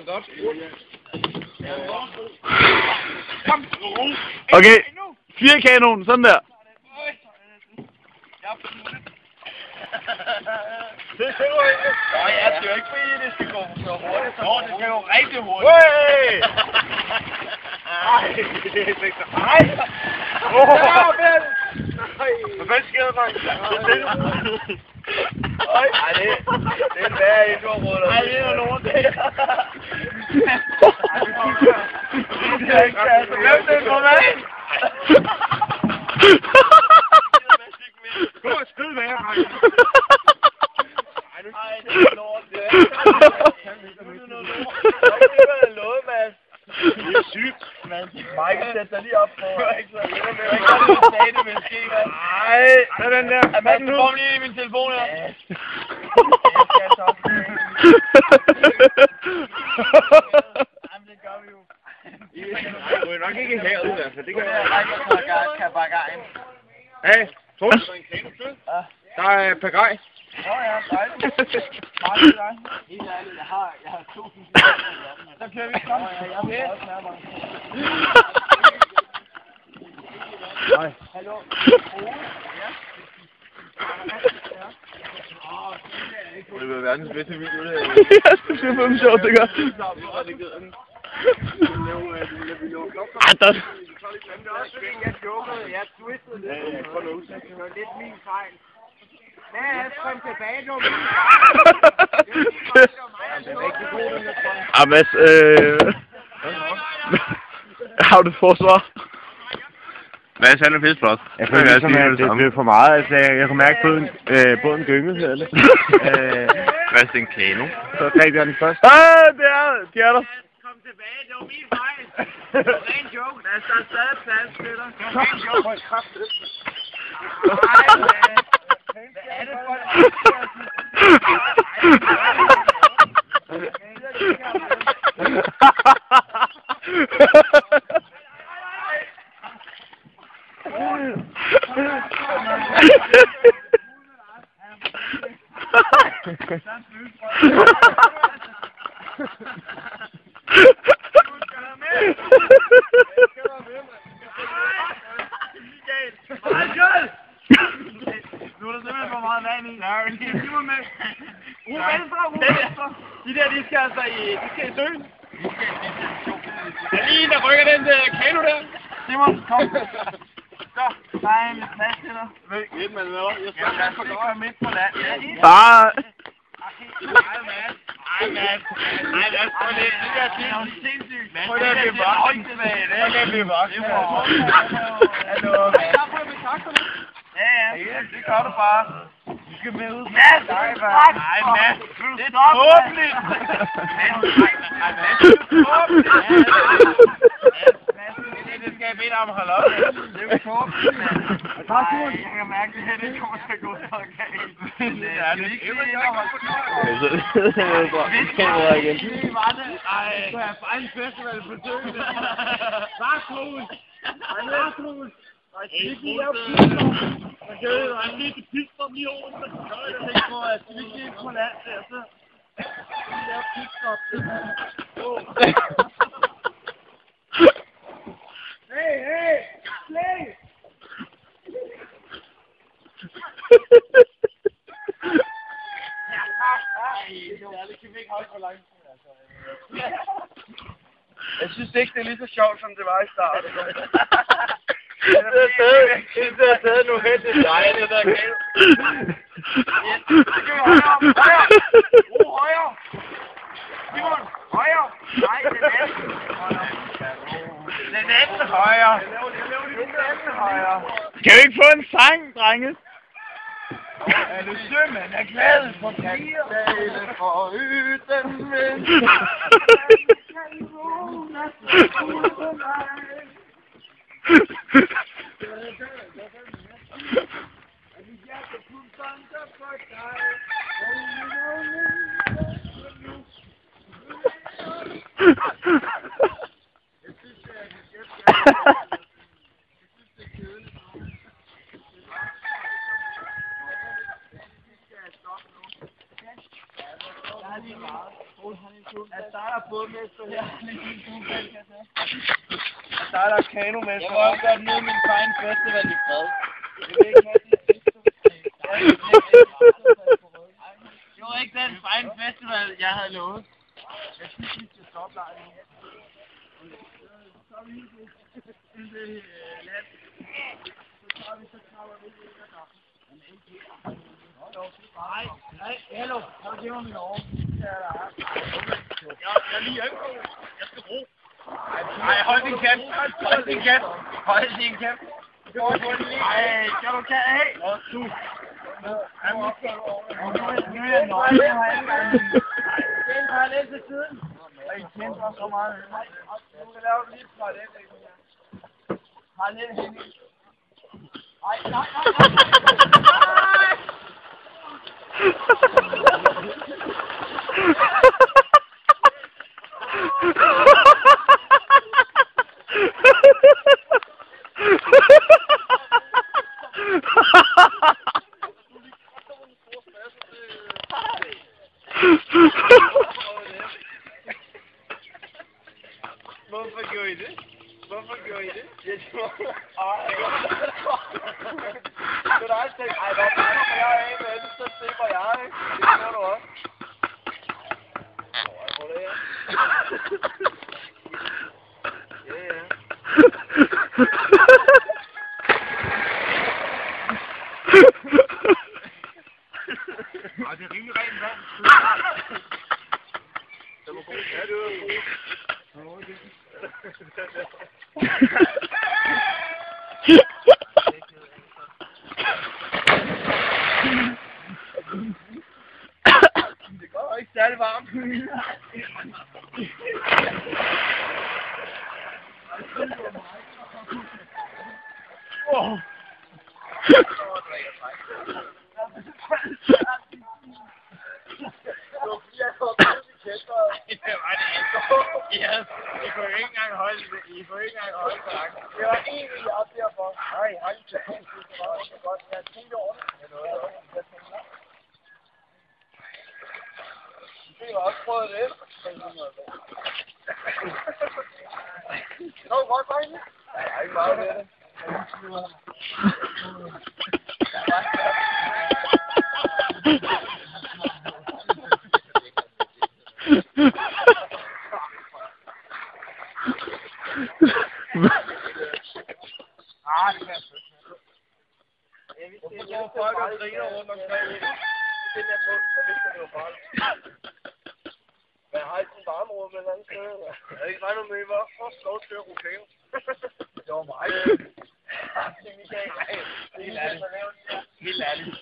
godt. Kom. Okay. 4 kanon, sådan der. Det ser du ikke. Nej, jeg skal jo ikke fordi det skal gå så hurtigt. Nå, det skal jo rigtig hurtigt. Hey! Ej, det er ikke så. Ej! Hvad fanden sker der, dreng? Nej, det er en værre indoområde. Nej, det er lort. Hvem det er for mig? Gå og skyd med jer, dreng. Ej, det er lort. Det er noget, Mads. Det er sygt. Michael sætter dig lige op på. Jeg kan ikke sige det, vil ske, Mads. Ej, sådan der. Mads, du kommer lige i min telefon her. Jamen, det gør vi jo. Du er nok ikke her ud, altså. Det kan jeg bare gang. Hey, Troels. Der er pagaj. Nå ja, dejligt. Meget til dig. Helt ærligt, jeg har 2.000. Så kører vi sammen. Jeg er også nærmere. Nej. Hallo? Det er verdens bedste video, det her. Det er fandme sjovt, det gør. Ej, der... Det er også fordi, jeg jokede. Jeg twistede lidt. Det var lidt min fejl. Mads, kom tilbage nu. Ah, Mads, har du et forsvar? Mads, han er pisseflot. Jeg føler ligesom, at det blev for meget. Altså, jeg kunne mærke, at båden gyngede her lidt. Mads, det er en kano. Så greb jeg den først. De er der. Kom tilbage, det var min fejl. Det var en joke. Mads, der er stadig plads til dig. Det var en joke. Nej, Mads. Hvad er det for Nu er der simpelthen for meget vand i. Nej, det er super med. Venstre. De der, de skal altså i søen. Der er lige en, der rykker den der kano der. Simon, kom. Så, der er en plads til dig. Ved man hvad? Jeg skal Jeg skal komme midt på land. Bare... Nej, Mads. Ej, Mads. Ej, lad os få lidt. Det der Det er jo sindssygt. Prøv lige at blive voksen. Prøv lige at blive voksen. Hallo. Ja, det gør du bare. Du skal med ud. Mads! Nej, Mads. Det er tåbeligt. Nej, Mads. Det skal jeg bede dig om at holde op. Det er jo tåbeligt, Mads. Jeg kan mærke, at det her det kommer til at gå så galt. Det er det ikke. Kamera igen. Ej, du har bare en festival på søen. Bare Troels. Bare Troels. Det gik op. Man kan jo have en lille pitstop lige over. Jeg tænkte på, at vi ikke på land der, så... Vi laver pitstop. Hey! Play! Det kan vi ikke holde for langt. Jeg synes ikke, det er lige så sjovt, som det var i starten. Det har taget nu hen til dig, det der kano. Højre! Simon, højre! Nej, den anden. Den anden højre. Den anden højre. Kan vi ikke få en sang, drenge? Er du sømand er glad for piger? For uden men. Jeg starter både bådmester her. Der er der kanomester. Jeg må også godt nyde min fine festival i fred. Jeg vil ikke have det sidste. Det var ikke den fine festival, jeg havde lovet. Jeg synes, vi skal stoppe lejen nu. Så er vi til det land. Så kravler vi ind ad kaffen. Nej, hallo. Kan du give mig min ovn? Jeg er lige hjemme. Jeg skal ro. Nej, hold din kæft. Hold din kæft. Hold din kæft. Ej, skal du tage af? Nå, du. Nu er jeg nøje. Det er en parallel til siden. Og I kender mig så meget. Jeg skal lave lige et parallel. Parallel hænding. Ej, nej. Hvorfor gjorde I det? Hvorfor gjorde I det? Jeg tror... Ej, det er altid... Ej, hvor fanden jeg af med det, så slipper jeg, ikke? Det tror du også. Hvor er det, ja? Ej, det er rimelig rent vand. Det var god. Ja, det var god. Det går ikke særlig varmt. Wow. I får ikke engang holde det. Det var egentlig op derfor. Nej, hold til. Det var også godt. Jeg tænkte over det. Det var også prøvet det. Nå, godt var det? Nej, jeg er ikke meget ved det. Hvorfor folk og griner rundt omkring? Det finder jeg på, så vidste det var farligt. Men jeg har ikke en varmerum eller andet sted. Jeg havde ikke regnet med, at I var også lov til at rokere. Det var mig. Helt ærligt.